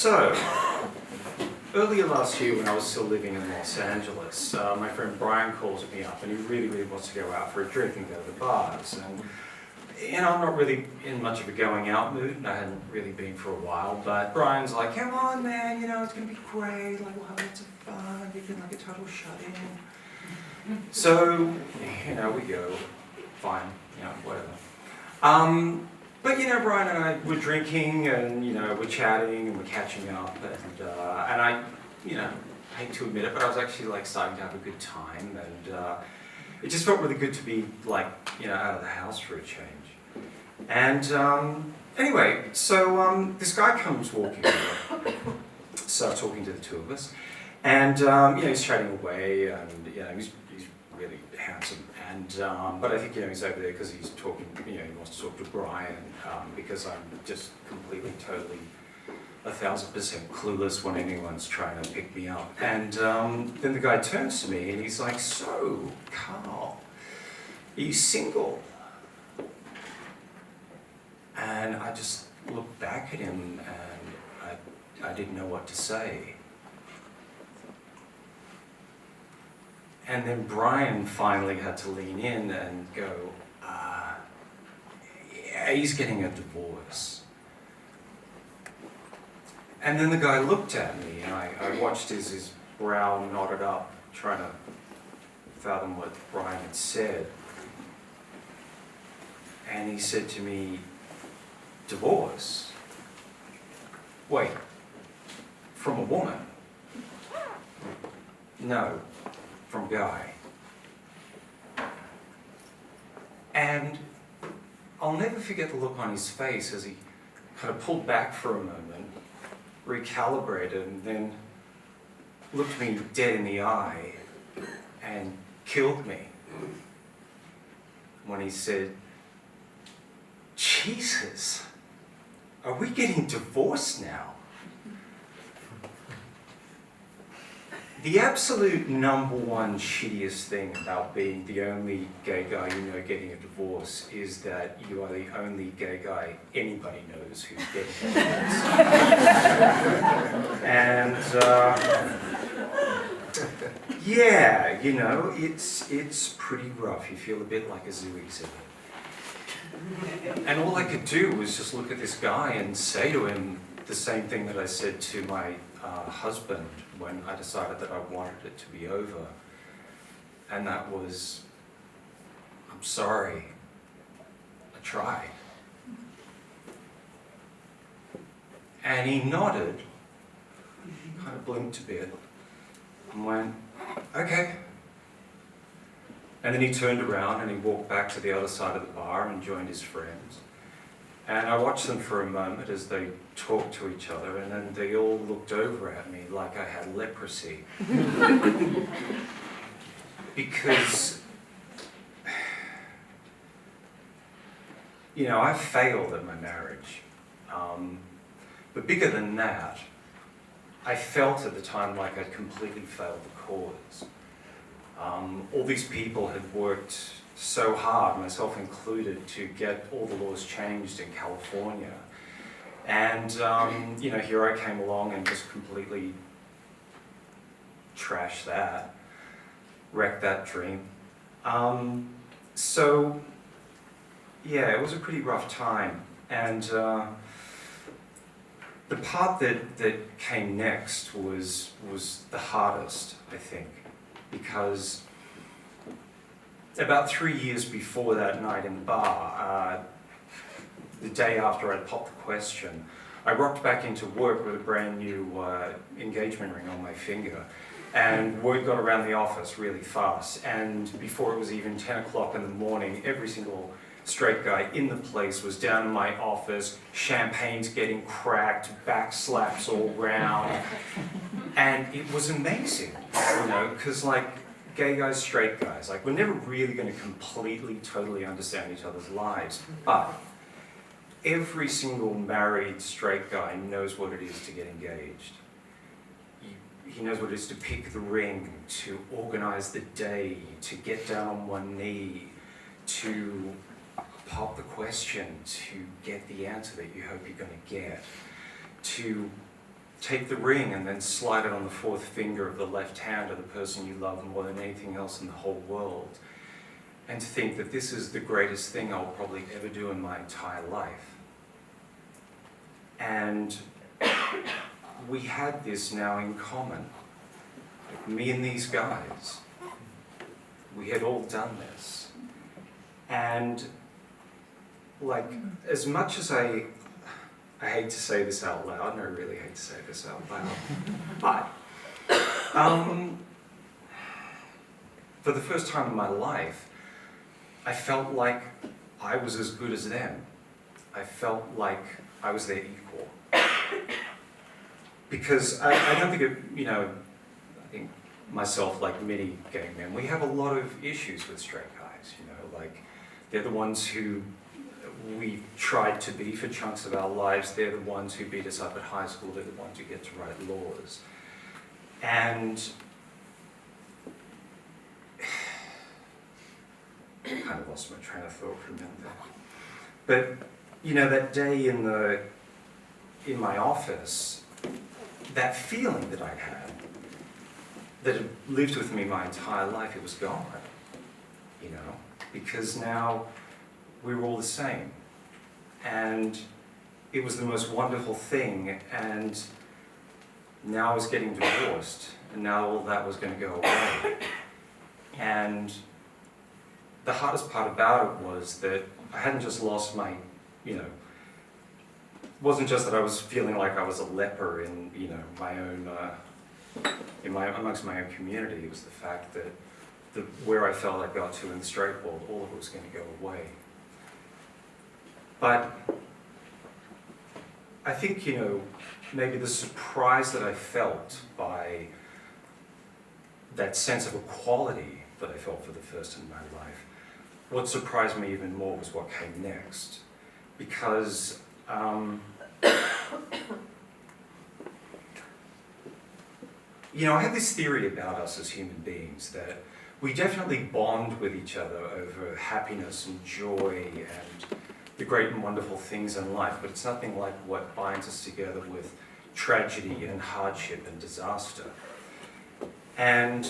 So, earlier last year when I was still living in Los Angeles, my friend Brian calls me up and he really wants to go out for a drink and go to the bars. And I'm not really in much of a going out mood, and I hadn't really been for a while, but Brian's like, come on man, it's going to be great, like we'll have lots of fun, you can like a total shut-in. So, we go, fine, whatever. But Brian and I were drinking and we're chatting and we're catching up and I hate to admit it, but I was actually like starting to have a good time and it just felt really good to be like out of the house for a change. And anyway, so this guy comes walking over, starts talking to the two of us, and he's chatting away and he's really handsome. And but I think he's over there because he's talking. He wants to talk to Brian because I'm just completely, totally, 1,000% clueless when anyone's trying to pick me up. And then the guy turns to me and he's like, "So, Karl, are you single?" And I just looked back at him and I didn't know what to say. And then Brian finally had to lean in and go, yeah, he's getting a divorce. And then the guy looked at me and I watched his brow knotted up, trying to fathom what Brian had said. And he said to me, "Divorce? Wait, from a woman?" "No, from a guy." And I'll never forget the look on his face as he kind of pulled back for a moment, recalibrated, and then looked me dead in the eye and killed me when he said, "Jesus, are we getting divorced now?" The absolute #1 shittiest thing about being the only gay guy getting a divorce is that you are the only gay guy anybody knows who's getting a divorce. And yeah, it's pretty rough. You feel a bit like a zoo exhibit. And all I could do was just look at this guy and say to him the same thing that I said to my husband when I decided that I wanted it to be over. And that was, "I'm sorry, I tried." And he nodded, kind of blinked a bit, and went, "Okay." And then he turned around and he walked back to the other side of the bar and joined his friends. And I watched them for a moment as they talked to each other, and then they all looked over at me like I had leprosy. Because, I failed at my marriage. But bigger than that, I felt at the time like I'd completely failed the cause. All these people had worked so hard, myself included, to get all the laws changed in California. And, here I came along and just completely trashed that, wrecked that dream. So, yeah, it was a pretty rough time. And the part that came next was the hardest, I think, because about 3 years before that night in the bar, the day after I'd popped the question, I rocked back into work with a brand new engagement ring on my finger. And word got around the office really fast. And before it was even 10 o'clock in the morning, every single straight guy in the place was down in my office, champagne's getting cracked, back slaps all round. And it was amazing, because gay guys, straight guys, we're never really going to completely, totally understand each other's lives. But every single married straight guy knows what it is to get engaged. He knows what it is to pick the ring, to organize the day, to get down on one knee, to pop the question, to get the answer that you hope you're going to get, to take the ring and then slide it on the fourth finger of the left hand of the person you love more than anything else in the whole world. And to think that this is the greatest thing I'll probably ever do in my entire life. And we had this now in common. Me and these guys. We had all done this. And like, as much as I hate to say this out loud, and I really hate to say this out loud, but for the first time in my life, I felt like I was as good as them. I felt like I was their equal. Because I don't think I think myself, like many gay men, we have a lot of issues with straight guys, like they're the ones who we tried to be for chunks of our lives, they're the ones who beat us up at high school, they're the ones who get to write laws. And I kind of lost my train of thought for a minute there. But, that day in my office, that feeling that I'd had, that had lived with me my entire life, it was gone, because now we were all the same. And it was the most wonderful thing, and now I was getting divorced, and now all that was going to go away. And the hardest part about it was that I hadn't just lost my, it wasn't just that I was feeling like I was a leper in, my own, amongst my own community. It was the fact that where I felt I got to in the straight world, all of it was going to go away. But I think, maybe the surprise that I felt by that sense of equality that I felt for the first time in my life, what surprised me even more was what came next. Because I have this theory about us as human beings that we definitely bond with each other over happiness and joy and the great and wonderful things in life, but it's nothing like what binds us together with tragedy and hardship and disaster. And,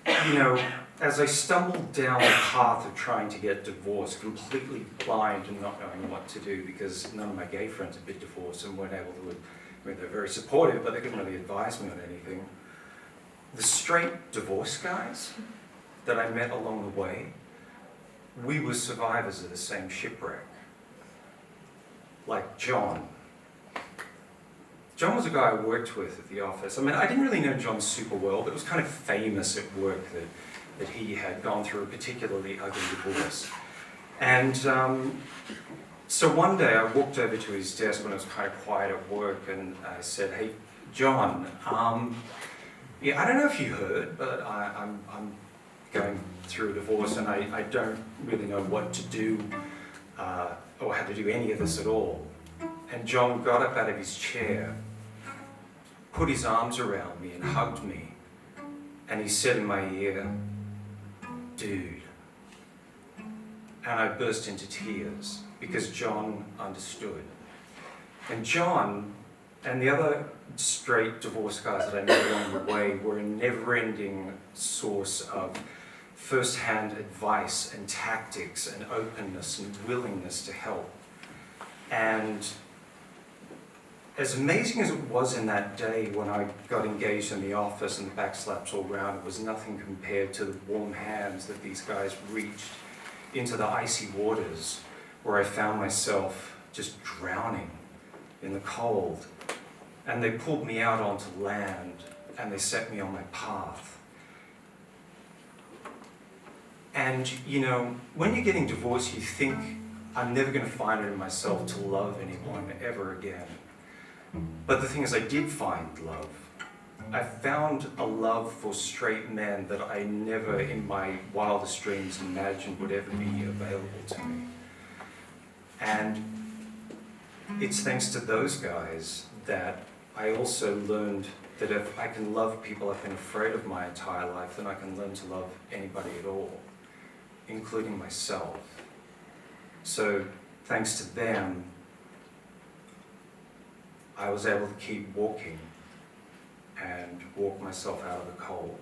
as I stumbled down the path of trying to get divorced, completely blind and not knowing what to do, because none of my gay friends had been divorced and weren't able to, they're very supportive, but they couldn't really advise me on anything. The straight divorce guys that I met along the way, we were survivors of the same shipwreck. Like John. John was a guy I worked with at the office. I didn't really know John super well, but it was kind of famous at work that he had gone through a particularly ugly divorce. And so one day I walked over to his desk when it was kind of quiet at work, and I said, "Hey, John, I don't know if you heard, but I'm going through a divorce, and I don't really know what to do or how to do any of this at all." And John got up out of his chair, put his arms around me and hugged me, and he said in my ear, "Dude." And I burst into tears because John understood. And John and the other straight divorce guys that I met along the way were a never-ending source of first-hand advice and tactics and openness and willingness to help. And as amazing as it was in that day when I got engaged in the office and the backslaps all round, it was nothing compared to the warm hands that these guys reached into the icy waters where I found myself just drowning in the cold. And they pulled me out onto land and they set me on my path. And, when you're getting divorced, you think, I'm never going to find it in myself to love anyone ever again. But the thing is, I did find love. I found a love for straight men that I never in my wildest dreams imagined would ever be available to me. And it's thanks to those guys that I also learned that if I can love people I've been afraid of my entire life, then I can learn to love anybody at all, including myself. So thanks to them, I was able to keep walking and walk myself out of the cold.